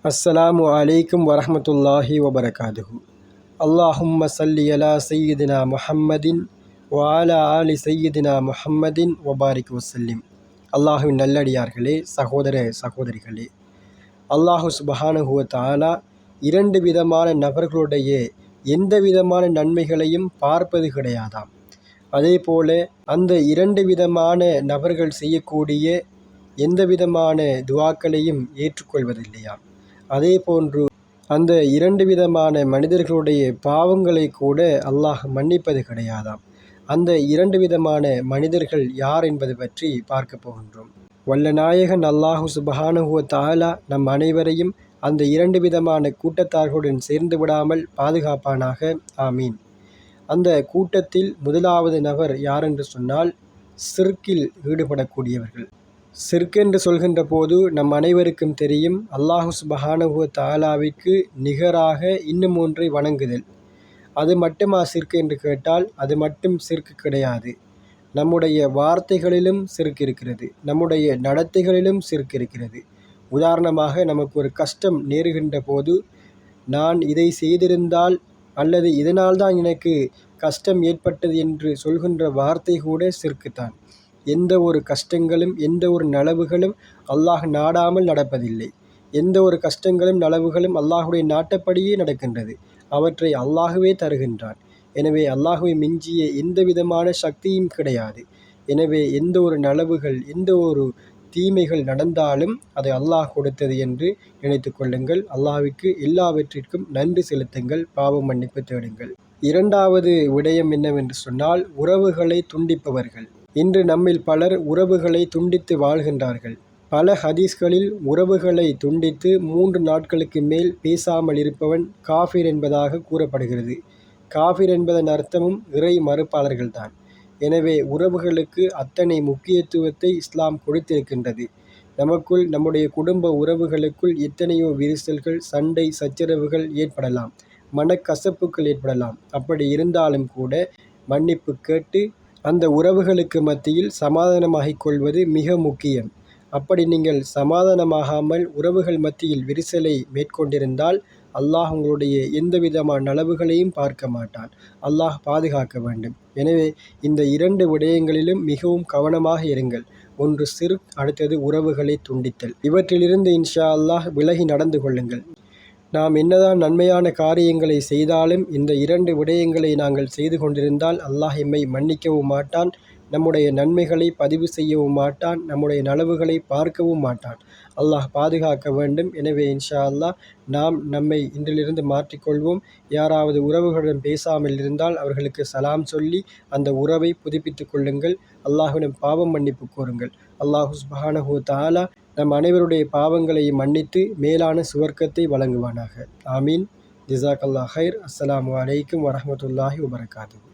அஸ்ஸலாமு அலைக்கும் வரஹ்மத்துல்லாஹி வபரகாதுஹு. அல்லாஹும்ம ஸல்லி அலா சய்யிதினா முஹம்மதின் வ அலா ஆலி சய்யிதினா முஹம்மதின் வபாரிக் வசல்லிம். அல்லாஹுவின் நல்லடியார்களே, சகோதர சகோதரிகளே, அல்லாஹு சுப்ஹானஹு வ தஆலா இரண்டு விதமான நபர்களுடைய எந்த விதமான நன்மைகளையும் பார்ப்பது கிடையாதாம். அதே போல அந்த இரண்டு விதமான நபர்கள் செய்யக்கூடிய எந்த விதமான துவாக்களையும் ஏற்றுக்கொள்வதில்லையாம். அதே போன்று அந்த இரண்டு விதமான மனிதர்களுடைய பாவங்களை கூட அல்லாஹ் மன்னிப்பது கிடையாதாம். அந்த இரண்டு விதமான மனிதர்கள் யார் என்பது பற்றி பார்க்க போகின்றோம். வல்ல நாயகன் அல்லாஹு சுப்ஹானஹு வ தஆலா நம் அனைவரையும் அந்த இரண்டு விதமான கூட்டத்தார்களுடன் சேர்ந்து விடாமல் பாதுகாப்பானாக. ஆமீன். அந்த கூட்டத்தில் முதலாவது நபர் யார் என்று சொன்னால், ஷிர்கில் ஈடுபடக்கூடியவர்கள். ஷிர்க் என்று சொல்கின்ற போது நம் அனைவருக்கும் தெரியும், அல்லாஹு சுப்ஹானஹு வ தஆலாவிற்கு நிகராக இன்னும் ஒன்றை வணங்குதல். அது மட்டுமா ஷிர்க் என்று கேட்டால், அது மட்டும் ஷிர்க் கிடையாது. நம்முடைய வார்த்தைகளிலும் ஷிர்க் இருக்கிறது, நம்முடைய நடத்தைகளிலும் ஷிர்க் இருக்கிறது. உதாரணமாக, நமக்கு ஒரு கஷ்டம் நேருகின்ற போது, நான் இதை செய்திருந்தால் அல்லது இதனால்தான் எனக்கு கஷ்டம் ஏற்பட்டது என்று சொல்கின்ற வார்த்தை கூட ஷிர்க் தான். எந்த ஒரு கஷ்டங்களும் எந்த ஒரு நலவுகளும் அல்லாஹ் நாடாமல் நடப்பதில்லை. எந்த ஒரு கஷ்டங்களும் நலவுகளும் அல்லாஹுடைய நாட்டப்படியே நடக்கின்றது. அவற்றை அல்லாஹுவே தருகின்றான். எனவே அல்லாஹுவை மிஞ்சிய எந்த விதமான சக்தியும் கிடையாது. எனவே எந்த ஒரு நலவுகள் எந்த ஒரு தீமைகள் நடந்தாலும் அது அல்லாஹ் கொடுத்தது என்று நினைத்து கொள்ளுங்கள். அல்லாஹ்விற்கு எல்லாவற்றிற்கும் நன்றி செலுத்துங்கள், பாவ மன்னிப்பு தேடுங்கள். இரண்டாவது விடயம் என்னவென்று சொன்னால், உறவுகளை துண்டிப்பவர்கள். இன்று நம்மில் பலர் உறவுகளை துண்டித்து வாழ்கின்றார்கள். பல ஹதீஸ்களில் உறவுகளை துண்டித்து 3 நாட்களுக்கு மேல் பேசாமல் இருப்பவன் காஃபிர் என்பதாக கூறப்படுகிறது. காஃபிர் என்பதன் அர்த்தமும் இறை மறுப்பாளர்கள்தான். எனவே உறவுகளுக்கு அத்தனை முக்கியத்துவத்தை இஸ்லாம் கொடுத்திருக்கின்றது. நமக்குள் நம்முடைய குடும்ப உறவுகளுக்குள் எத்தனையோ விரிசல்கள், சண்டை சச்சரவுகள் ஏற்படலாம், மனக்கசப்புகள் ஏற்படலாம். அப்படி இருந்தாலும் கூட மன்னிப்பு கேட்டு அந்த உறவுகளுக்கு மத்தியில் சமாதானமாகிக் கொள்வது மிக முக்கியம். அப்படி நீங்கள் சமாதானமாகாமல் உறவுகள் மத்தியில் விரிசலை மேற்கொண்டிருந்தால் அல்லாஹ் உங்களுடைய எந்த விதமான நலவுகளையும் பார்க்க மாட்டான். அல்லாஹ் பாதுகாக்க வேண்டும். எனவே இந்த இரண்டு விடயங்களிலும் மிகவும் கவனமாக இருங்கள். ஒன்று ஷிர்க், அடுத்தது உறவுகளை துண்டித்தல். இவற்றிலிருந்து இன்ஷா அல்லாஹ் விலகி நடந்து கொள்ளுங்கள். நாம் என்னதான் நன்மையான காரியங்களை செய்தாலும் இந்த இரண்டு விடயங்களை நாங்கள் செய்து கொண்டிருந்தால் அல்லாஹ் எம்மை மன்னிக்கவும் மாட்டான், நம்முடைய நன்மைகளை பதிவு செய்யவும் மாட்டான், நம்முடைய நலவுகளை பார்க்கவும் மாட்டான். அல்லாஹ் பாதுகாக்க வேண்டும். எனவே இன்ஷா அல்லாஹ் நாம் நம்மை இன்றிலிருந்து மாற்றிக்கொள்வோம். யாராவது உறவுகளுடன் பேசாமல் இருந்தால் அவர்களுக்கு சலாம் சொல்லி அந்த உறவை புதுப்பித்துக் கொள்ளுங்கள். அல்லாஹ்விடம் பாவம் மன்னிப்பு கோருங்கள். அல்லாஹு சுப்ஹானஹு வ தஆலா நம் அனைவருடைய பாவங்களை மன்னித்து மேலான சுவர்க்கத்தை வழங்குவானாக. ஆமீன். ஜஸாக்கல்லாஹ் ஹைர். அஸ்ஸலாமு அலைக்கும் வரஹ்மத்துல்லாஹி வபரகாதுஹு.